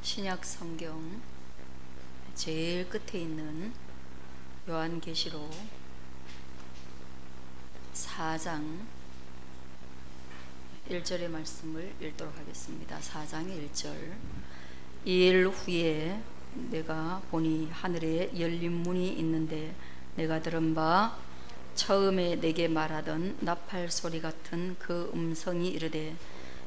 신약 성경 제일 끝에 있는 요한계시록 4장 1절의 말씀을 읽도록 하겠습니다. 4장의 1절. 이일 후에 내가 보니 하늘에 열린 문이 있는데 내가 들은 바 처음에 내게 말하던 나팔 소리 같은 그 음성이 이르되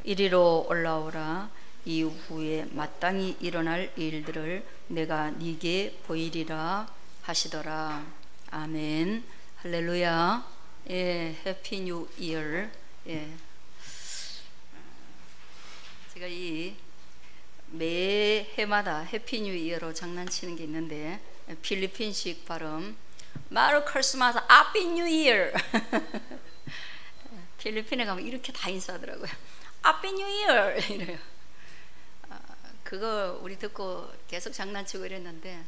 이리로 올라오라. 이후에 마땅히 일어날 일들을 내가 네게 보이리라 하시더라. 아멘. 할렐루야. 예, 해피 뉴 이어. 예. 제가 이 매해마다 해피 뉴 이어로 장난치는 게 있는데 필리핀식 발음 마루 크리스마스 해피 뉴 이어. 필리핀에 가면 이렇게 다 인사하더라고요. 해피 뉴 이어 이래요. 그거 우리 듣고 계속 장난치고 이랬는데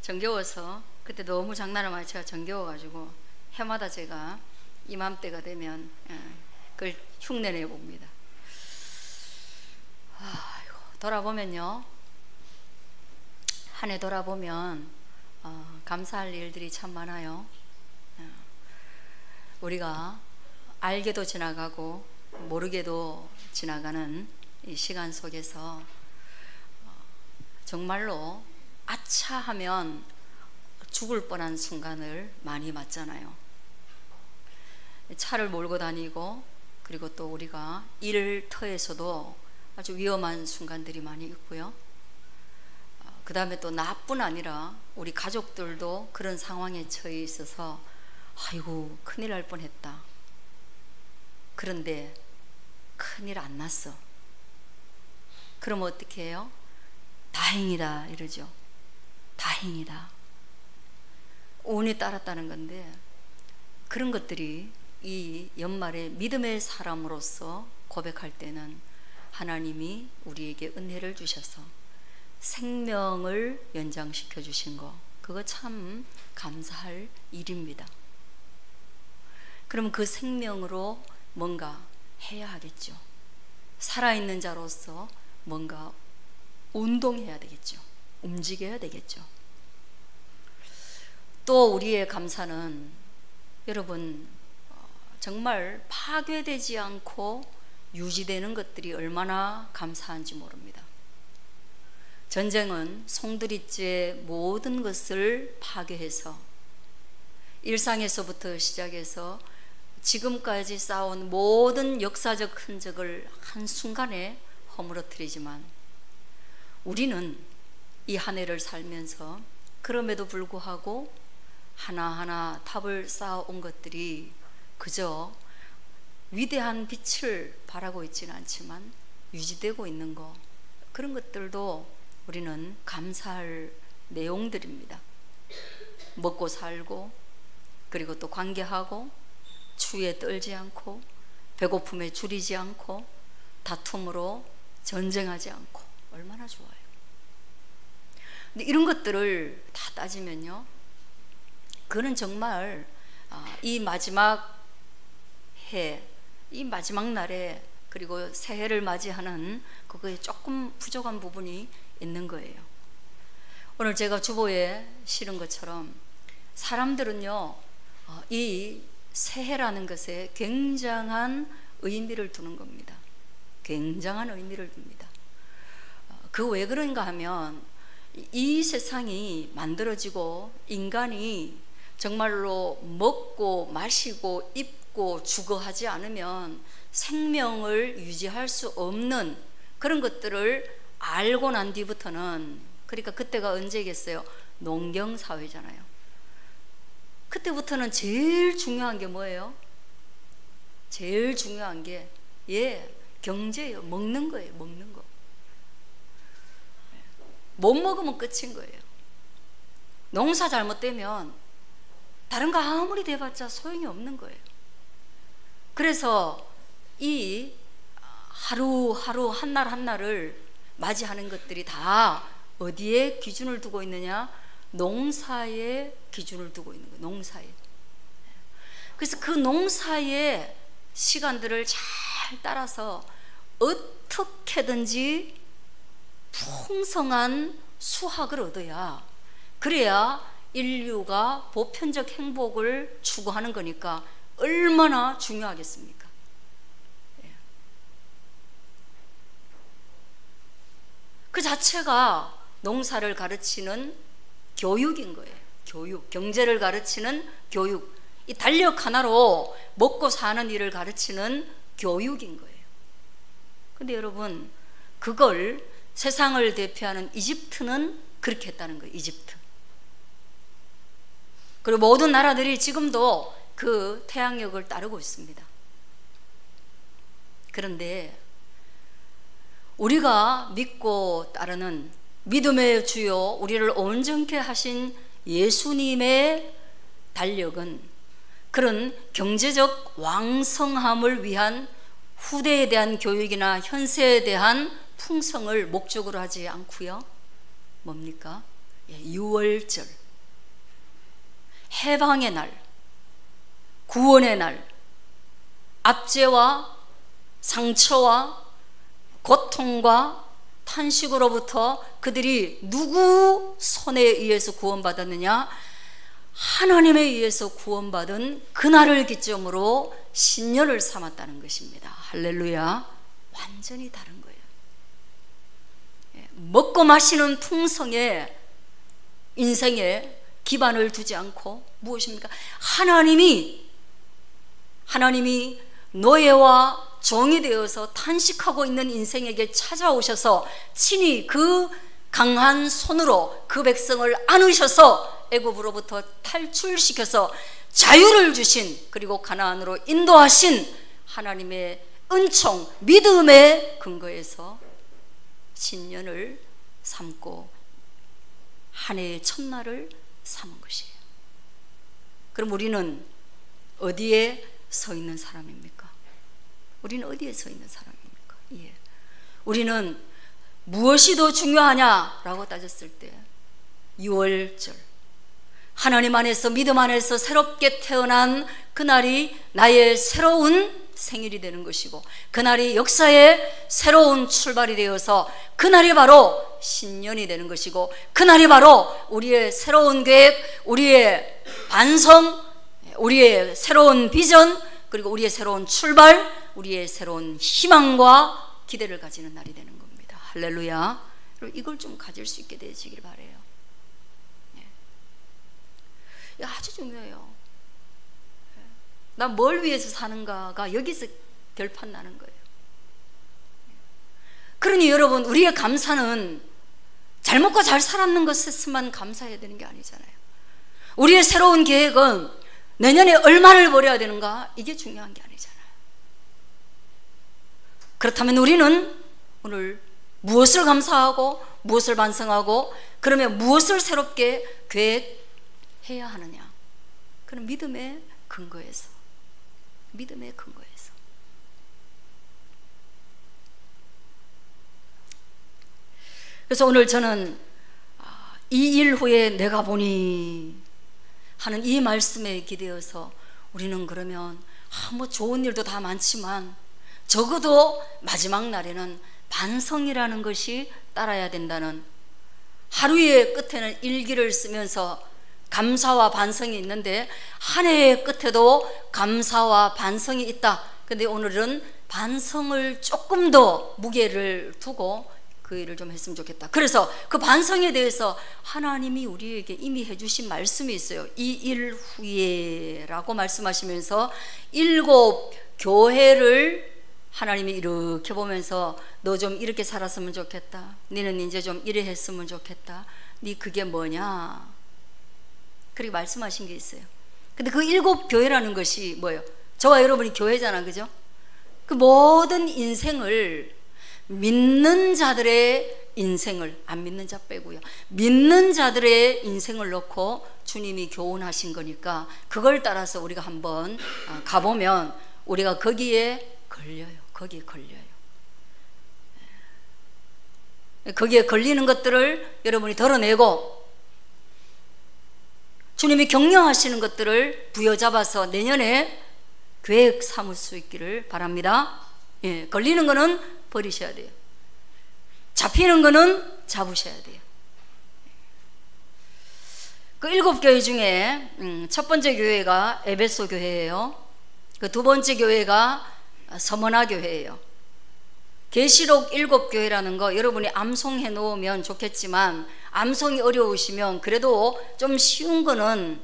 정겨워서 그때 너무 장난을 많이 제가 정겨워가지고 해마다 제가 이맘때가 되면 그걸 흉내내 봅니다. 돌아보면요, 한 해 돌아보면 감사할 일들이 참 많아요. 우리가 알게도 지나가고 모르게도 지나가는 이 시간 속에서 정말로 아차 하면 죽을 뻔한 순간을 많이 맞잖아요. 차를 몰고 다니고 그리고 또 우리가 일터에서도 아주 위험한 순간들이 많이 있고요. 그 다음에 또 나뿐 아니라 우리 가족들도 그런 상황에 처해 있어서 아이고 큰일 날 뻔했다. 그런데 큰일 안 났어. 그러면 어떻게 해요? 다행이다 이러죠. 다행이다. 운이 따랐다는 건데, 그런 것들이 이 연말에 믿음의 사람으로서 고백할 때는 하나님이 우리에게 은혜를 주셔서 생명을 연장시켜 주신 거, 그거 참 감사할 일입니다. 그러면 그 생명으로 뭔가 해야 하겠죠. 살아있는 자로서 뭔가 운동해야 되겠죠. 움직여야 되겠죠. 또 우리의 감사는 여러분 정말 파괴되지 않고 유지되는 것들이 얼마나 감사한지 모릅니다. 전쟁은 송두리째 모든 것을 파괴해서 일상에서부터 시작해서 지금까지 쌓아온 모든 역사적 흔적을 한순간에 허물어뜨리지만 우리는 이 한 해를 살면서 그럼에도 불구하고 하나하나 탑을 쌓아온 것들이 그저 위대한 빛을 발하고 있지는 않지만 유지되고 있는 것, 그런 것들도 우리는 감사할 내용들입니다. 먹고 살고 그리고 또 관계하고 추위에 떨지 않고 배고픔에 줄이지 않고 다툼으로 전쟁하지 않고 얼마나 좋아요. 근데 이런 것들을 다 따지면요, 그는 정말 이 마지막 해, 이 마지막 날에 그리고 새해를 맞이하는 그거에 조금 부족한 부분이 있는 거예요. 오늘 제가 주보에 실은 것처럼 사람들은요 이 새해라는 것에 굉장한 의미를 두는 겁니다. 굉장한 의미를 둡니다. 그 왜 그런가 하면 이 세상이 만들어지고 인간이 정말로 먹고 마시고 입고 주거하지 않으면 생명을 유지할 수 없는 그런 것들을 알고 난 뒤부터는, 그러니까 그때가 언제겠어요? 농경사회잖아요. 그때부터는 제일 중요한 게 뭐예요? 제일 중요한 게 경제예요. 먹는 거예요. 먹는 거. 못 먹으면 끝인 거예요. 농사 잘못되면 다른 거 아무리 돼봤자 소용이 없는 거예요. 그래서 이 하루하루 한날 한날을 맞이하는 것들이 다 어디에 기준을 두고 있느냐? 농사에 기준을 두고 있는 거예요. 농사에. 그래서 그 농사의 시간들을 잘 따라서 어떻게든지 풍성한 수확을 얻어야, 그래야 인류가 보편적 행복을 추구하는 거니까 얼마나 중요하겠습니까? 그 자체가 농사를 가르치는 교육인 거예요. 교육, 경제를 가르치는 교육, 이 달력 하나로 먹고 사는 일을 가르치는 교육인 거예요. 근데 여러분, 그걸 세상을 대표하는 이집트는 그렇게 했다는 거예요. 이집트. 그리고 모든 나라들이 지금도 그 태양력을 따르고 있습니다. 그런데 우리가 믿고 따르는 믿음의 주요, 우리를 온전케 하신 예수님의 달력은 그런 경제적 왕성함을 위한 후대에 대한 교육이나 현세에 대한 풍성을 목적으로 하지 않고요. 뭡니까? 유월절, 해방의 날, 구원의 날, 압제와 상처와 고통과 탄식으로부터 그들이 누구 손에 의해서 구원받았느냐? 하나님에 의해서 구원받은 그날을 기점으로 신년을 삼았다는 것입니다. 할렐루야. 완전히 다른 거예요. 먹고 마시는 풍성에 인생에 기반을 두지 않고 무엇입니까? 하나님이 노예와 종이 되어서 탄식하고 있는 인생에게 찾아오셔서 친히 그 강한 손으로 그 백성을 안으셔서 애굽으로부터 탈출시켜서 자유를 주신, 그리고 가나안으로 인도하신 하나님의 은총, 믿음의 근거에서 신년을 삼고 한 해의 첫날을 삼은 것이에요. 그럼 우리는 어디에 서 있는 사람입니까? 우리는 어디에 서 있는 사람입니까? 예. 우리는 무엇이 더 중요하냐라고 따졌을 때 유월절, 하나님 안에서 믿음 안에서 새롭게 태어난 그날이 나의 새로운 생일이 되는 것이고, 그날이 역사의 새로운 출발이 되어서 그날이 바로 신년이 되는 것이고, 그날이 바로 우리의 새로운 계획, 우리의 반성, 우리의 새로운 비전, 그리고 우리의 새로운 출발, 우리의 새로운 희망과 기대를 가지는 날이 되는 겁니다. 할렐루야. 그리고 이걸 좀 가질 수 있게 되시길 바라요. 아주 중요해요. 나 뭘 위해서 사는가가 여기서 결판 나는 거예요. 그러니 여러분, 우리의 감사는 잘 먹고 잘 살았는 것에서만 감사해야 되는 게 아니잖아요. 우리의 새로운 계획은 내년에 얼마를 벌여야 되는가, 이게 중요한 게 아니잖아요. 그렇다면 우리는 오늘 무엇을 감사하고 무엇을 반성하고, 그러면 무엇을 새롭게 계획해야 하느냐? 그런 믿음의 근거에서, 믿음의 근거에서. 그래서 오늘 저는 이 일 후에 내가 보니 하는 이 말씀에 기대어서, 우리는 그러면 뭐 좋은 일도 다 많지만 적어도 마지막 날에는 반성이라는 것이 따라야 된다는, 하루의 끝에는 일기를 쓰면서 감사와 반성이 있는데 한 해의 끝에도 감사와 반성이 있다. 근데 오늘은 반성을 조금 더 무게를 두고 그 일을 좀 했으면 좋겠다. 그래서 그 반성에 대해서 하나님이 우리에게 이미 해주신 말씀이 있어요. 이 일 후에 라고 말씀하시면서 7 교회를 하나님이 이렇게 보면서 너 좀 이렇게 살았으면 좋겠다, 너는 이제 좀 이래 했으면 좋겠다, 네 그게 뭐냐, 그렇게 말씀하신 게 있어요. 근데 그 7 교회라는 것이 뭐예요? 저와 여러분이 교회잖아, 그죠? 그 모든 인생을, 믿는 자들의 인생을, 안 믿는 자 빼고요, 믿는 자들의 인생을 놓고 주님이 교훈하신 거니까 그걸 따라서 우리가 한번 가보면 우리가 거기에 걸려요. 거기에 걸려요. 거기에 걸리는 것들을 여러분이 덜어내고 주님이 격려하시는 것들을 부여잡아서 내년에 계획 삼을 수 있기를 바랍니다. 예, 걸리는 거는 버리셔야 돼요. 잡히는 거는 잡으셔야 돼요. 그 7교회 중에 첫 번째 교회가 에베소 교회예요. 그 두 번째 교회가 서머나 교회예요. 계시록 7교회라는 거 여러분이 암송해 놓으면 좋겠지만, 암송이 어려우시면 그래도 좀 쉬운 거는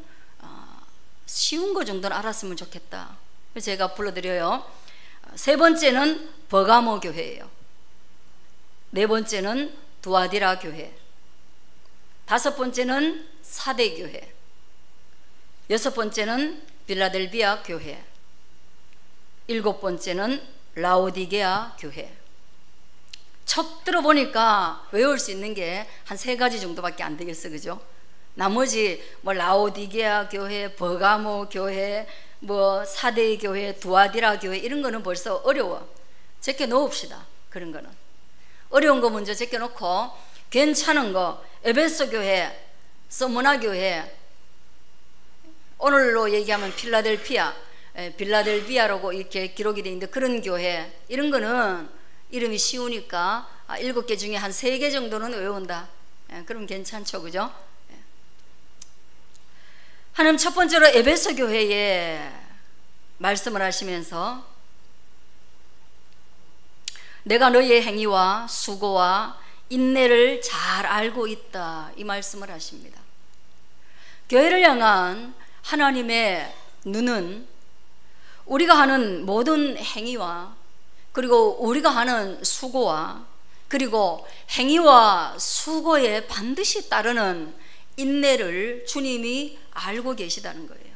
쉬운 거 정도는 알았으면 좋겠다. 그래서 제가 불러드려요. 세 번째는 버가모 교회예요. 네 번째는 두아디라 교회, 다섯 번째는 사대 교회, 여섯 번째는 빌라델비아 교회, 일곱 번째는 라오디게아 교회. 첫 들어보니까 외울 수 있는 게 한 3가지 정도밖에 안 되겠어, 그죠? 나머지 뭐 라오디게아 교회, 버가모 교회, 뭐 사대 교회, 두아디라 교회 이런 거는 벌써 어려워. 제껴 놓읍시다. 그런 거는 어려운 거 먼저 제껴 놓고, 괜찮은 거 에베소 교회, 서머나 교회, 오늘로 얘기하면 빌라델비아라고 이렇게 기록이 되어 있는데, 그런 교회 이런 거는 이름이 쉬우니까 7개 중에 한 3개 정도는 외운다. 그럼 괜찮죠, 그죠? 하나님 첫 번째로 에베소 교회에 말씀을 하시면서 내가 너희의 행위와 수고와 인내를 잘 알고 있다, 이 말씀을 하십니다. 교회를 향한 하나님의 눈은 우리가 하는 모든 행위와, 그리고 우리가 하는 수고와, 그리고 행위와 수고에 반드시 따르는 인내를 주님이 알고 계시다는 거예요.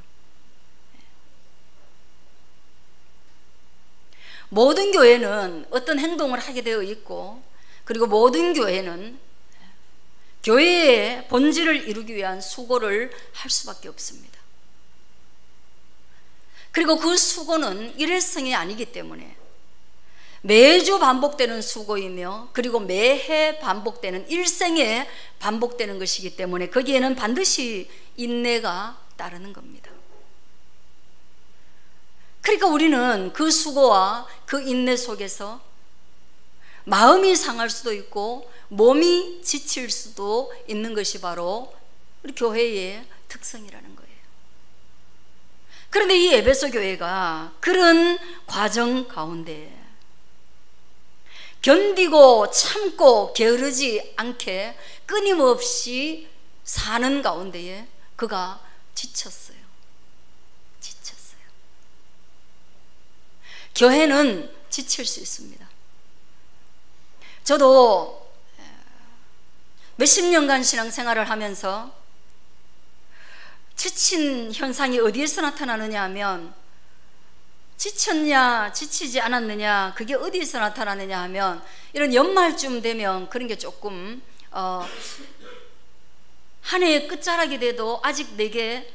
모든 교회는 어떤 행동을 하게 되어 있고, 그리고 모든 교회는 교회의 본질을 이루기 위한 수고를 할 수밖에 없습니다. 그리고 그 수고는 일회성이 아니기 때문에 매주 반복되는 수고이며, 그리고 매해 반복되는, 일생에 반복되는 것이기 때문에 거기에는 반드시 인내가 따르는 겁니다. 그러니까 우리는 그 수고와 그 인내 속에서 마음이 상할 수도 있고 몸이 지칠 수도 있는 것이 바로 우리 교회의 특성이라는 거예요. 그런데 이 에베소 교회가 그런 과정 가운데 견디고 참고 게으르지 않게 끊임없이 사는 가운데에 그가 지쳤어요. 교회는 지칠 수 있습니다. 저도 몇십 년간 신앙생활을 하면서 지친 현상이 어디에서 나타나느냐 하면, 지쳤냐 지치지 않았느냐, 그게 어디에서 나타나느냐 하면, 이런 연말쯤 되면 그런 게 조금 한 해의 끝자락이 돼도 아직 내게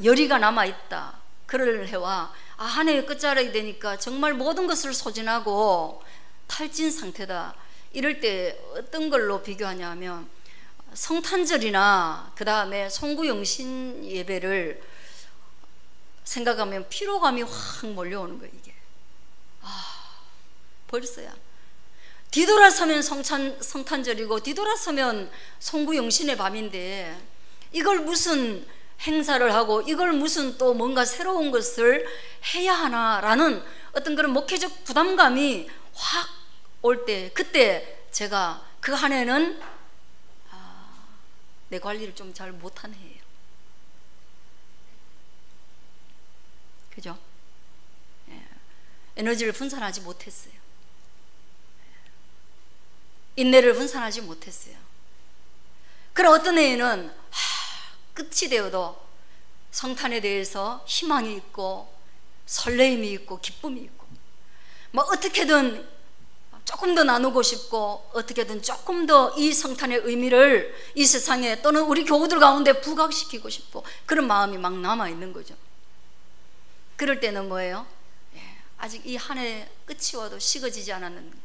열의가 남아있다, 그럴 해와 한 해의 끝자락이 되니까 정말 모든 것을 소진하고 탈진 상태다, 이럴 때 어떤 걸로 비교하냐 하면, 성탄절이나 그 다음에 송구영신 예배를 생각하면 피로감이 확 몰려오는 거예요. 이게 벌써야 뒤돌아서면 성탄절이고 뒤돌아서면 송구영신의 밤인데, 이걸 무슨 행사를 하고 이걸 무슨 또 뭔가 새로운 것을 해야 하나라는 어떤 그런 목회적 부담감이 확 올 때, 그때 제가 그 한 해는 내 관리를 좀 잘 못한 해예요. 그죠? 에너지를 분산하지 못했어요. 인내를 분산하지 못했어요. 그럼 어떤 해에는 끝이 되어도 성탄에 대해서 희망이 있고 설레임이 있고 기쁨이 있고, 뭐 어떻게든 조금 더 나누고 싶고, 어떻게든 조금 더 이 성탄의 의미를 이 세상에 또는 우리 교우들 가운데 부각시키고 싶고, 그런 마음이 막 남아있는 거죠. 그럴 때는 뭐예요? 아직 이 한 해 끝이 와도 식어지지 않았는 거예요.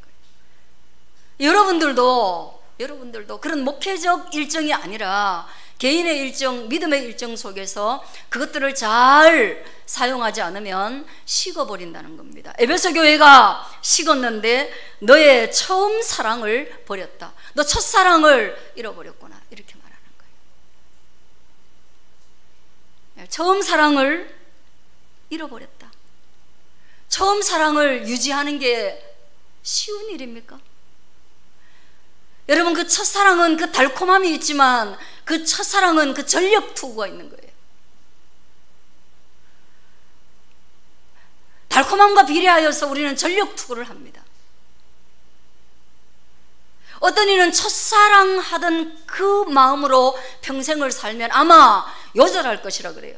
여러분들도 그런 목회적 일정이 아니라 개인의 일정, 믿음의 일정 속에서 그것들을 잘 사용하지 않으면 식어버린다는 겁니다. 에베소 교회가 식었는데 너의 처음 사랑을 버렸다. 너 첫사랑을 잃어버렸구나. 이렇게 말하는 거예요. 처음 사랑을 잃어버렸다. 처음 사랑을 유지하는 게 쉬운 일입니까? 여러분, 그 첫사랑은 그 달콤함이 있지만 그 첫사랑은 그 전력 투구가 있는 거예요. 달콤함과 비례하여서 우리는 전력 투구를 합니다. 어떤 이는 첫사랑 하던 그 마음으로 평생을 살면 아마 요절할 것이라 그래요.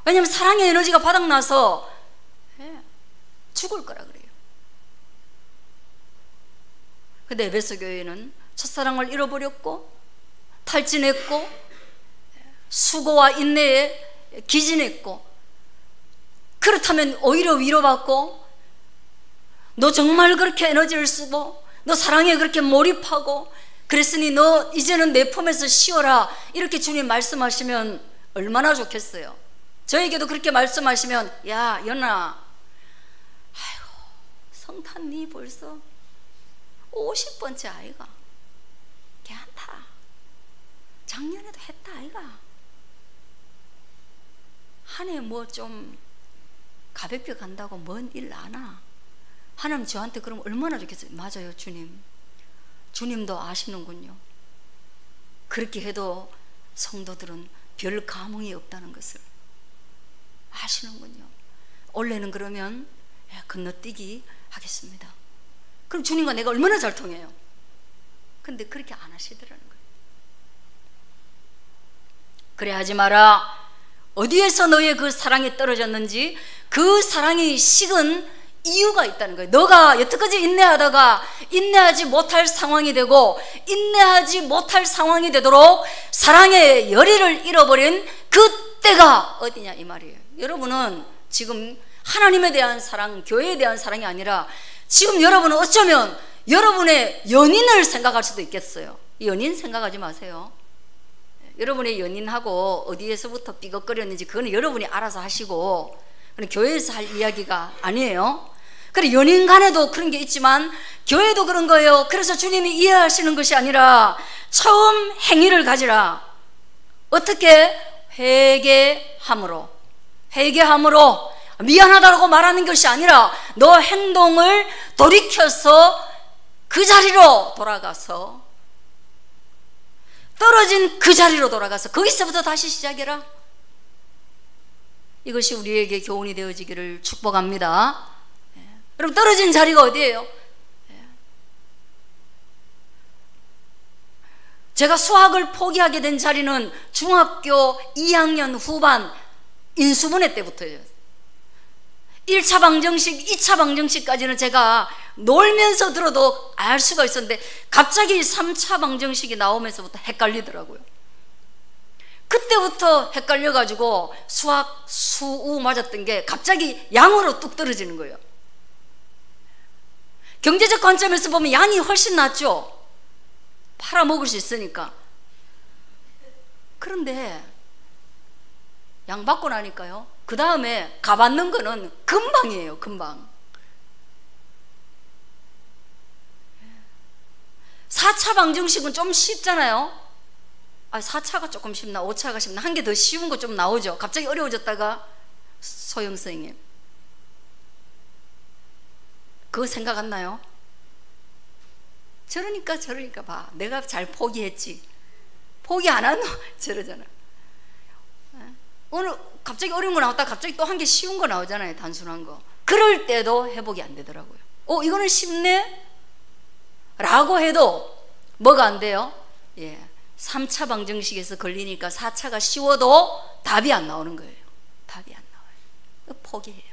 왜냐하면 사랑의 에너지가 바닥나서 죽을 거라 그래요. 근데 에베소 교회는 첫사랑을 잃어버렸고 탈진했고 수고와 인내에 기진했고, 그렇다면 오히려 위로받고 너 정말 그렇게 에너지를 쓰고 너 사랑에 그렇게 몰입하고 그랬으니 너 이제는 내 품에서 쉬어라, 이렇게 주님 말씀하시면 얼마나 좋겠어요. 저에게도 그렇게 말씀하시면 야 연아, 아이고 성탄 니 벌써 50번째 아이가 괜찮다, 작년에도 했다 아이가, 한 해 뭐 좀 가볍게 간다고 먼 일 나나. 하나님 저한테 그러면 얼마나 좋겠어요. 맞아요 주님, 주님도 아시는군요. 그렇게 해도 성도들은 별 감흥이 없다는 것을 아시는군요. 원래는 그러면 건너뛰기 하겠습니다. 그럼 주님과 내가 얼마나 잘 통해요. 근데 그렇게 안 하시더라는 거예요. 그래 하지 마라. 어디에서 너의 그 사랑이 떨어졌는지 그 사랑이 식은 이유가 있다는 거예요. 너가 여태까지 인내하다가 인내하지 못할 상황이 되고 인내하지 못할 상황이 되도록 사랑의 열의를 잃어버린 그때가 어디냐 이 말이에요. 여러분은 지금 하나님에 대한 사랑, 교회에 대한 사랑이 아니라 지금 여러분은 어쩌면 여러분의 연인을 생각할 수도 있겠어요. 연인 생각하지 마세요. 여러분의 연인하고 어디에서부터 삐걱거렸는지 그거는 여러분이 알아서 하시고, 그건 교회에서 할 이야기가 아니에요. 그래, 연인 간에도 그런 게 있지만 교회도 그런 거예요. 그래서 주님이 이해하시는 것이 아니라 처음 행위를 가지라. 어떻게? 회개함으로 미안하다고 말하는 것이 아니라 너 행동을 돌이켜서 그 자리로 돌아가서, 떨어진 그 자리로 돌아가서 거기서부터 다시 시작해라. 이것이 우리에게 교훈이 되어지기를 축복합니다. 여러분, 떨어진 자리가 어디예요? 제가 수학을 포기하게 된 자리는 중학교 2학년 후반 인수분해 때부터예요. 1차 방정식, 2차 방정식까지는 제가 놀면서 들어도 알 수가 있었는데 갑자기 3차 방정식이 나오면서부터 헷갈리더라고요. 그때부터 헷갈려가지고 수학, 수우 맞았던 게 갑자기 양으로 뚝 떨어지는 거예요. 경제적 관점에서 보면 양이 훨씬 낫죠. 팔아먹을 수 있으니까. 그런데 양 받고 나니까요, 그 다음에 가받는 거는 금방이에요. 금방. 4차 방정식은 좀 쉽잖아요. 4차가 조금 쉽나 5차가 쉽나, 한 개 더 쉬운 거 좀 나오죠. 갑자기 어려워졌다가 소영 선생님 그거 생각 안 나요? 저러니까 봐, 내가 잘 포기했지. 포기 안 하노? 저러잖아. 오늘 갑자기 어려운 거 나왔다 갑자기 또 한 개 쉬운 거 나오잖아요. 단순한 거. 그럴 때도 회복이 안 되더라고요. 이거는 쉽네? 라고 해도 뭐가 안 돼요? 3차 방정식에서 걸리니까 4차가 쉬워도 답이 안 나오는 거예요. 답이 안 나와요. 포기해요.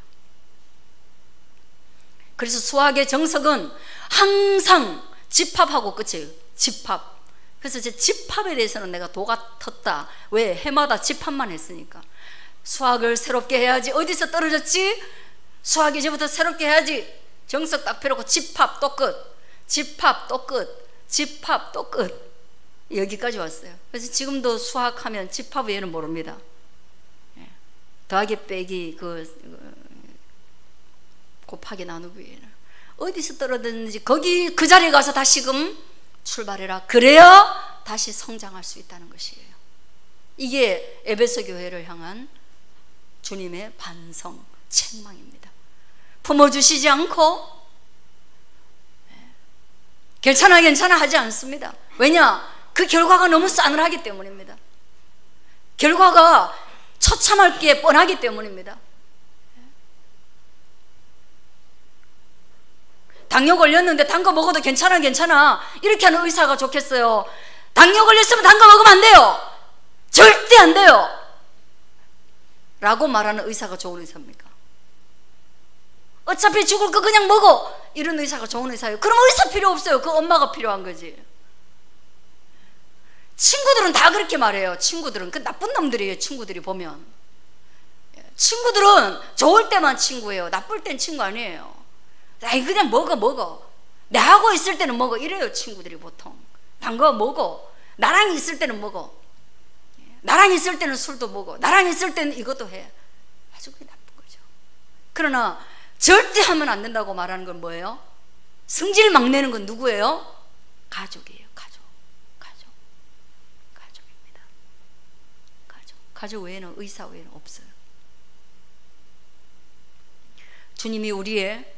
그래서 수학의 정석은 항상 집합하고 끝이에요. 집합. 그래서 제 집합에 대해서는 내가 도가 텄다. 왜? 해마다 집합만 했으니까. 수학을 새롭게 해야지. 어디서 떨어졌지? 수학 이제부터 새롭게 해야지. 정석 딱 펴놓고 집합 또 끝, 집합 또 끝, 집합 또 끝. 여기까지 왔어요. 그래서 지금도 수학하면 집합 외에는 모릅니다. 더하기 빼기 곱하기 나누기 외에는 어디서 떨어졌는지 거기 그 자리에 가서 다시금 출발해라. 그래야 다시 성장할 수 있다는 것이에요. 이게 에베소 교회를 향한 주님의 반성 책망입니다. 품어주시지 않고 괜찮아 하지 않습니다. 왜냐? 그 결과가 너무 싸늘하기 때문입니다. 결과가 처참할 게 뻔하기 때문입니다. 당뇨 걸렸는데 단 거 먹어도 괜찮아 이렇게 하는 의사가 좋겠어요? 당뇨 걸렸으면 단 거 먹으면 안 돼요. 절대 안 돼요 라고 말하는 의사가 좋은 의사입니까? 어차피 죽을 거 그냥 먹어 이런 의사가 좋은 의사예요? 그럼 의사 필요 없어요. 그 엄마가 필요한 거지. 친구들은 다 그렇게 말해요. 친구들은 그 나쁜 놈들이에요. 친구들이 보면 친구들은 좋을 때만 친구예요. 나쁠 땐 친구 아니에요. 아이 그냥 먹어 내 하고 있을 때는 먹어 이래요. 친구들이 보통 단 거 먹어. 나랑 있을 때는 먹어. 나랑 있을 때는 술도 먹어. 나랑 있을 때는 이것도 해. 아주 그게 나쁜 거죠. 그러나 절대 하면 안 된다고 말하는 건 뭐예요? 성질 막 내는 건 누구예요? 가족이에요. 가족입니다. 가족 외에는 의사 외에는 없어요. 주님이 우리의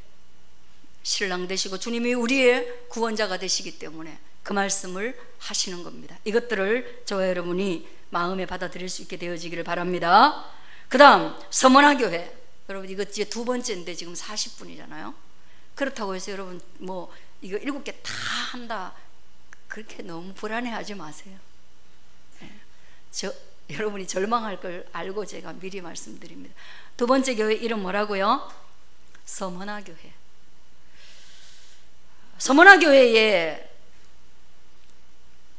신랑 되시고 주님이 우리의 구원자가 되시기 때문에 그 말씀을 하시는 겁니다. 이것들을 저와 여러분이 마음에 받아들일 수 있게 되어지기를 바랍니다. 그 다음 서문화교회. 여러분 이거 이제 두 번째인데 지금 40분이잖아요 그렇다고 해서 여러분 뭐 이거 7개 다 한다 그렇게 너무 불안해하지 마세요. 여러분이 절망할 걸 알고 제가 미리 말씀드립니다. 두 번째 교회 이름 뭐라고요? 서문화교회. 서문화교회에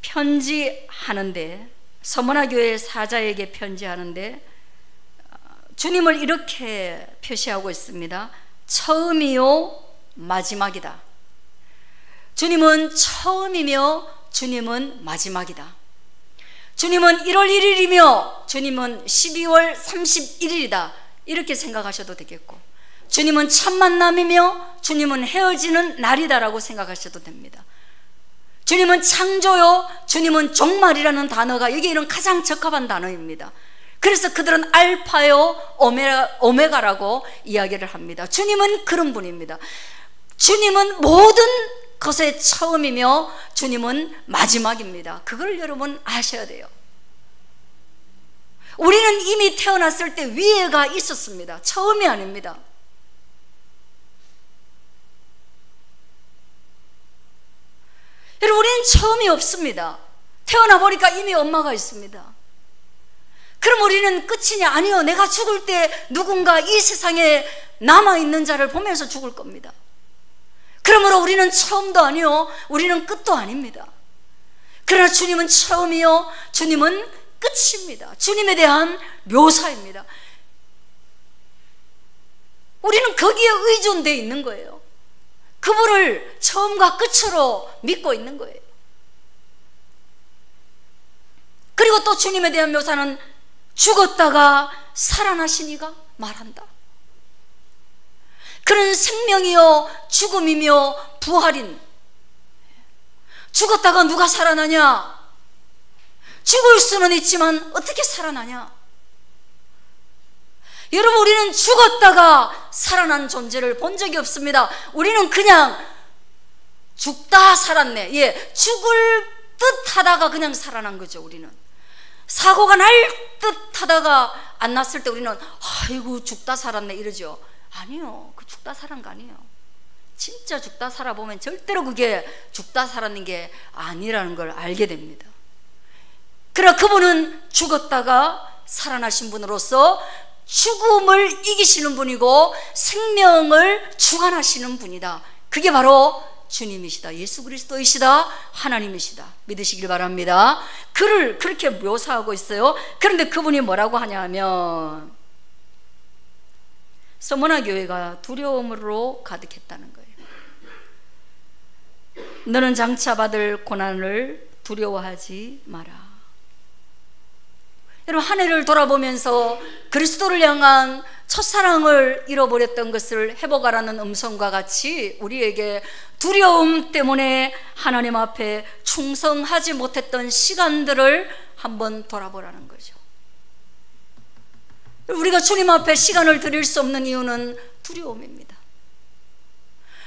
편지하는데 서문화교회 사자에게 편지하는데 주님을 이렇게 표시하고 있습니다. 처음이요 마지막이다. 주님은 처음이며 주님은 마지막이다. 주님은 1월 1일이며 주님은 12월 31일이다 이렇게 생각하셔도 되겠고 주님은 첫 만남이며 주님은 헤어지는 날이다라고 생각하셔도 됩니다. 주님은 창조요 주님은 종말이라는 단어가 여기에는 가장 적합한 단어입니다. 그래서 그들은 알파요 오메가라고 이야기를 합니다. 주님은 그런 분입니다. 주님은 모든 것의 처음이며 주님은 마지막입니다. 그걸 여러분 아셔야 돼요. 우리는 이미 태어났을 때 위에가 있었습니다. 처음이 아닙니다. 여러분 우리는 처음이 없습니다. 태어나 보니까 이미 엄마가 있습니다. 그럼 우리는 끝이냐? 아니요. 내가 죽을 때 누군가 이 세상에 남아있는 자를 보면서 죽을 겁니다. 그러므로 우리는 처음도 아니요 우리는 끝도 아닙니다. 그러나 주님은 처음이요 주님은 끝입니다. 주님에 대한 묘사입니다. 우리는 거기에 의존되어 있는 거예요. 그분을 처음과 끝으로 믿고 있는 거예요. 그리고 또 주님에 대한 묘사는 죽었다가 살아나신 이가 말한다. 그는 생명이요 죽음이며 부활인. 죽었다가 누가 살아나냐? 죽을 수는 있지만 어떻게 살아나냐? 여러분 우리는 죽었다가 살아난 존재를 본 적이 없습니다. 우리는 그냥 죽다 살았네. 죽을 듯 하다가 그냥 살아난 거죠. 우리는 사고가 날 듯 하다가 안 났을 때 우리는 아이고 죽다 살았네 이러죠. 아니요, 그 죽다 살은 거 아니에요. 진짜 죽다 살아보면 절대로 그게 죽다 살았는 게 아니라는 걸 알게 됩니다. 그러나 그분은 죽었다가 살아나신 분으로서 죽음을 이기시는 분이고 생명을 주관하시는 분이다. 그게 바로 주님이시다. 예수 그리스도이시다. 하나님이시다. 믿으시길 바랍니다. 그를 그렇게 묘사하고 있어요. 그런데 그분이 뭐라고 하냐면 서문화 교회가 두려움으로 가득했다는 거예요. 너는 장차 받을 고난을 두려워하지 마라. 여러분, 한 해를 돌아보면서 그리스도를 향한 첫사랑을 잃어버렸던 것을 회복하라는 음성과 같이 우리에게 두려움 때문에 하나님 앞에 충성하지 못했던 시간들을 한번 돌아보라는 거죠. 우리가 주님 앞에 시간을 드릴 수 없는 이유는 두려움입니다.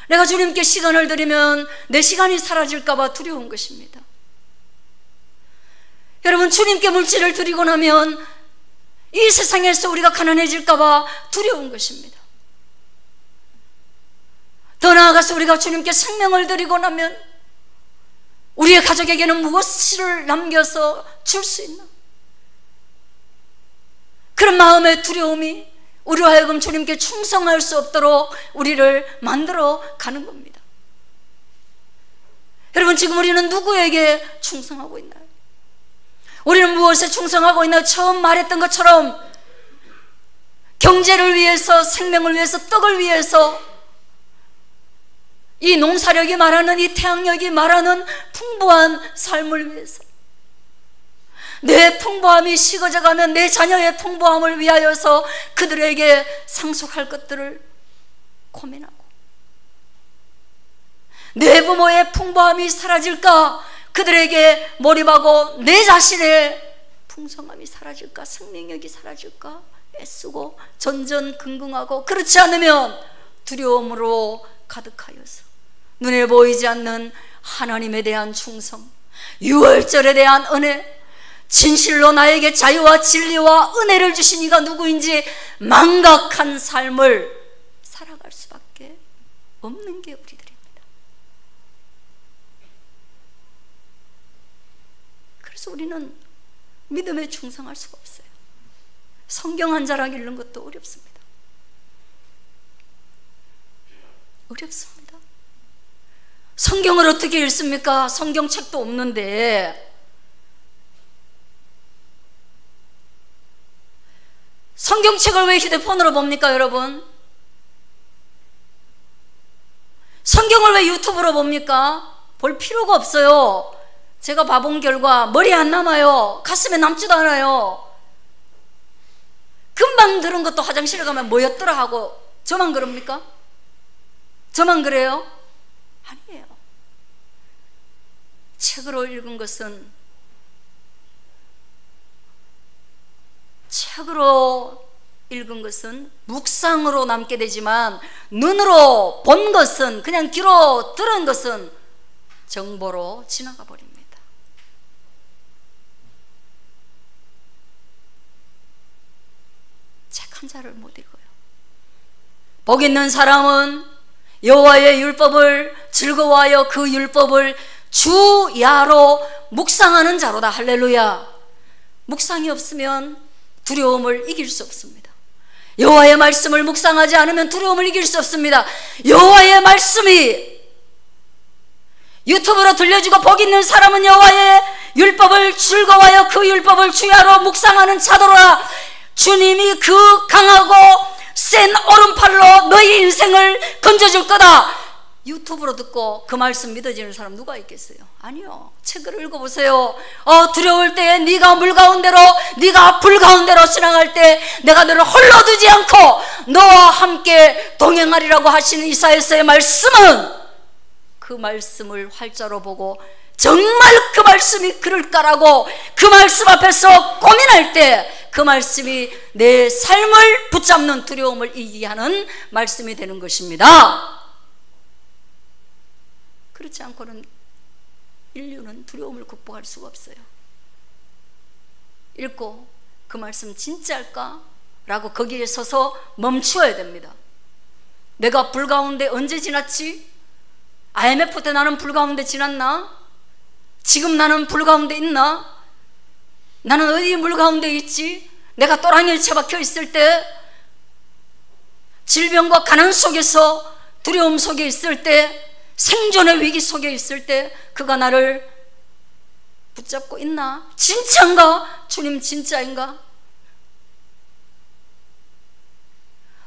내가 주님께 시간을 드리면 내 시간이 사라질까 봐 두려운 것입니다. 여러분, 주님께 물질을 드리고 나면 이 세상에서 우리가 가난해질까 봐 두려운 것입니다. 더 나아가서 우리가 주님께 생명을 드리고 나면 우리의 가족에게는 무엇을 남겨서 줄 수 있나? 그런 마음의 두려움이 우리로 하여금 주님께 충성할 수 없도록 우리를 만들어 가는 겁니다. 여러분, 지금 우리는 누구에게 충성하고 있나요? 우리는 무엇에 충성하고 있나요? 처음 말했던 것처럼 경제를 위해서, 생명을 위해서, 떡을 위해서, 이 농사력이 말하는, 이 태양력이 말하는 풍부한 삶을 위해서, 내 풍부함이 식어져 가면 내 자녀의 풍부함을 위하여서 그들에게 상속할 것들을 고민하고, 내 부모의 풍부함이 사라질까 그들에게 몰입하고, 내 자신의 풍성함이 사라질까, 생명력이 사라질까 애쓰고 전전긍긍하고, 그렇지 않으면 두려움으로 가득하여서 눈에 보이지 않는 하나님에 대한 충성, 유월절에 대한 은혜, 진실로 나에게 자유와 진리와 은혜를 주신 이가 누구인지 망각한 삶을 살아갈 수밖에 없는 게 우리들입니다. 그래서 우리는 믿음에 충성할 수가 없어요. 성경 한 자락 읽는 것도 어렵습니다. 어렵습니다. 성경을 어떻게 읽습니까? 성경책도 없는데. 성경책을 왜 휴대폰으로 봅니까, 여러분? 성경을 왜 유튜브로 봅니까? 볼 필요가 없어요. 제가 봐본 결과 머리에 안 남아요. 가슴에 남지도 않아요. 금방 들은 것도 화장실에 가면 뭐였더라 하고, 저만 그럽니까? 저만 그래요? 아니에요. 책으로 읽은 것은, 책으로 읽은 것은 묵상으로 남게 되지만, 눈으로 본 것은, 그냥 귀로 들은 것은 정보로 지나가 버립니다. 책 한 자를 못 읽어요. 복 있는 사람은 여호와의 율법을 즐거워하여 그 율법을 주야로 묵상하는 자로다. 할렐루야. 묵상이 없으면 두려움을 이길 수 없습니다. 여호와의 말씀을 묵상하지 않으면 두려움을 이길 수 없습니다. 여호와의 말씀이 유튜브로 들려주고, 복 있는 사람은 여호와의 율법을 즐거워하여 그 율법을 주야로 묵상하는 자도라. 주님이 그 강하고 센 오른팔로 너희 인생을 건져줄 거다. 유튜브로 듣고 그 말씀 믿어지는 사람 누가 있겠어요? 아니요. 책을 읽어보세요. 두려울 때에 네가 물 가운데로, 네가 불 가운데로 지나갈 때 내가 너를 홀로 두지 않고 너와 함께 동행하리라고 하시는 이사야서의 말씀은, 그 말씀을 활자로 보고 정말 그 말씀이 그럴까라고 그 말씀 앞에서 고민할 때 그 말씀이 내 삶을 붙잡는 두려움을 이기게 하는 말씀이 되는 것입니다. 그렇지 않고는 인류는 두려움을 극복할 수가 없어요. 읽고 그 말씀 진짜일까? 라고 거기에 서서 멈추어야 됩니다. 내가 불 가운데 언제 지났지? IMF 때 나는 불 가운데 지났나? 지금 나는 불 가운데 있나? 나는 어디 물 가운데 있지? 내가 또랑이에 처박혀 있을 때, 질병과 가난 속에서, 두려움 속에 있을 때, 생존의 위기 속에 있을 때 그가 나를 붙잡고 있나? 진짜인가? 주님 진짜인가?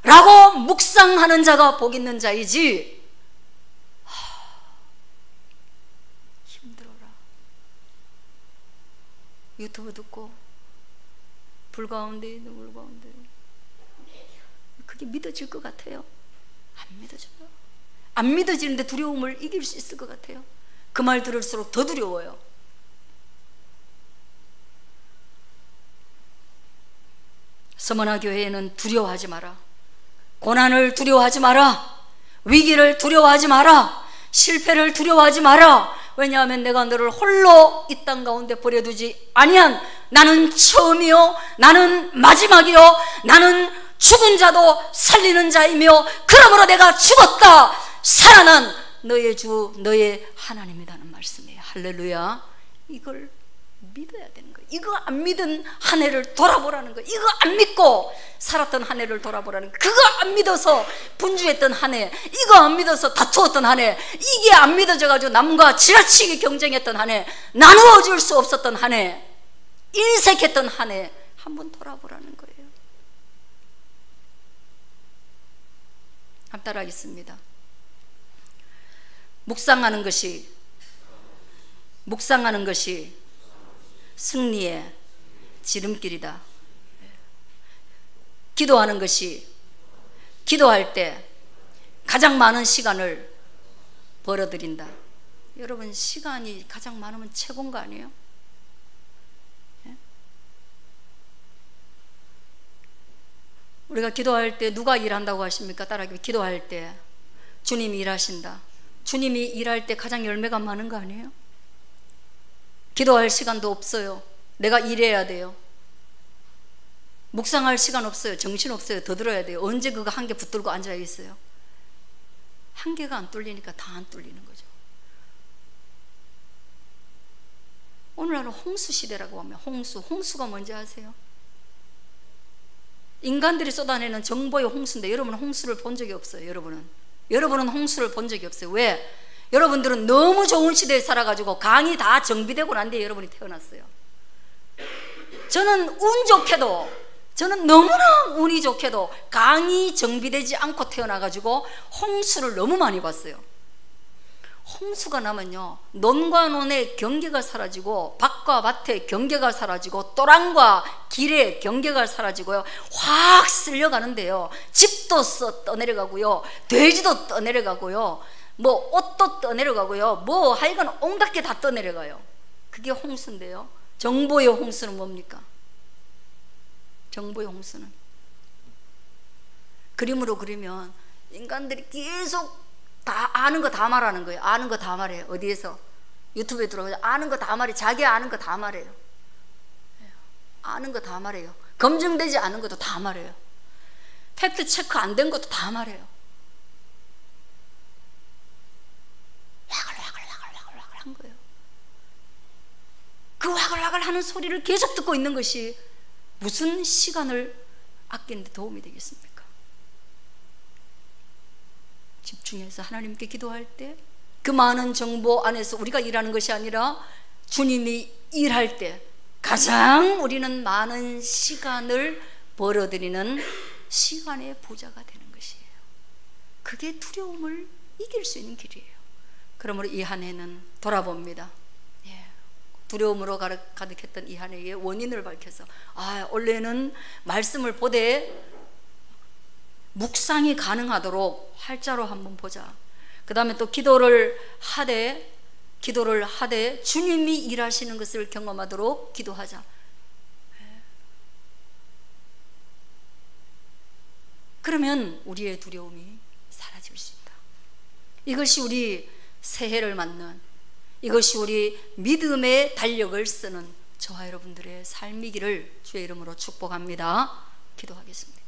라고 묵상하는 자가 복 있는 자이지, 힘들어라, 유튜브 듣고 불 가운데 있는 물 가운데 그게 믿어질 것 같아요? 안 믿어져요. 안 믿어지는데 두려움을 이길 수 있을 것 같아요? 그 말 들을수록 더 두려워요. 서머나 교회에는 두려워하지 마라, 고난을 두려워하지 마라, 위기를 두려워하지 마라, 실패를 두려워하지 마라. 왜냐하면 내가 너를 홀로 이 땅 가운데 버려두지 아니한 나는 처음이요 나는 마지막이요 나는 죽은 자도 살리는 자이며 그러므로 내가 죽었다 살아난 너의 주 너의 하나님이라는 말씀이에요. 할렐루야. 이걸 믿어야 되는 거예요. 이거 안 믿은 한 해를 돌아보라는 거예요. 이거 안 믿고 살았던 한 해를 돌아보라는 거예요. 그거 안 믿어서 분주했던 한 해, 이거 안 믿어서 다투었던 한 해, 이게 안 믿어져가지고 남과 지나치게 경쟁했던 한 해, 나누어 줄 수 없었던 한 해, 인색했던 한 해 한번 돌아보라는 거예요. 한번 따라하겠습니다. 묵상하는 것이 승리의 지름길이다. 기도하는 것이 기도할 때 가장 많은 시간을 벌어들인다. 여러분, 시간이 가장 많으면 최고인 거 아니에요? 우리가 기도할 때 누가 일한다고 하십니까? 따라하기, 기도할 때 주님이 일하신다. 주님이 일할 때 가장 열매가 많은 거 아니에요? 기도할 시간도 없어요. 내가 일해야 돼요. 묵상할 시간 없어요. 정신 없어요. 더 들어야 돼요. 언제 그거 한 개 붙들고 앉아 있어요? 한 개가 안 뚫리니까 다 안 뚫리는 거죠. 오늘날은 홍수 시대라고 하면 홍수가 뭔지 아세요? 인간들이 쏟아내는 정보의 홍수인데 여러분은 홍수를 본 적이 없어요. 여러분은 홍수를 본 적이 없어요. 왜? 여러분들은 너무 좋은 시대에 살아가지고 강이 다 정비되고 난 뒤에 여러분이 태어났어요. 저는 너무나 운이 좋게도 강이 정비되지 않고 태어나가지고 홍수를 너무 많이 봤어요. 홍수가 나면요, 논과 논의 경계가 사라지고 밭과 밭의 경계가 사라지고 또랑과 길의 경계가 사라지고요, 확 쓸려가는데요, 집도 떠내려가고요, 돼지도 떠내려가고요, 뭐 옷도 떠내려가고요, 뭐 하여간 온갖 게 다 떠내려가요. 그게 홍수인데요. 정보의 홍수는 뭡니까? 정보의 홍수는 그림으로 그리면 인간들이 계속 다 아는 거 다 말하는 거예요. 아는 거 다 말해요. 어디에서? 유튜브에 들어가서 아는 거 다 말해. 자기 아는 거 다 말해요. 아는 거 다 말해요. 검증되지 않은 것도 다 말해요. 팩트 체크 안 된 것도 다 말해요. 와글와글 한 거예요. 그 와글와글 하는 소리를 계속 듣고 있는 것이 무슨 시간을 아끼는데 도움이 되겠습니까? 집중해서 하나님께 기도할 때 그 많은 정보 안에서 우리가 일하는 것이 아니라 주님이 일할 때 가장 우리는 많은 시간을 벌어들이는 시간의 부자가 되는 것이에요. 그게 두려움을 이길 수 있는 길이에요. 그러므로 이 한 해는 돌아봅니다. 두려움으로 가득했던 이 한 해의 원인을 밝혀서, 원래는 말씀을 보되 묵상이 가능하도록 활자로 한번 보자. 그 다음에 또 기도를 하되 주님이 일하시는 것을 경험하도록 기도하자. 그러면 우리의 두려움이 사라질 수 있다. 이것이 우리 새해를 맞는, 이것이 우리 믿음의 달력을 쓰는 저와 여러분들의 삶이기를 주의 이름으로 축복합니다. 기도하겠습니다.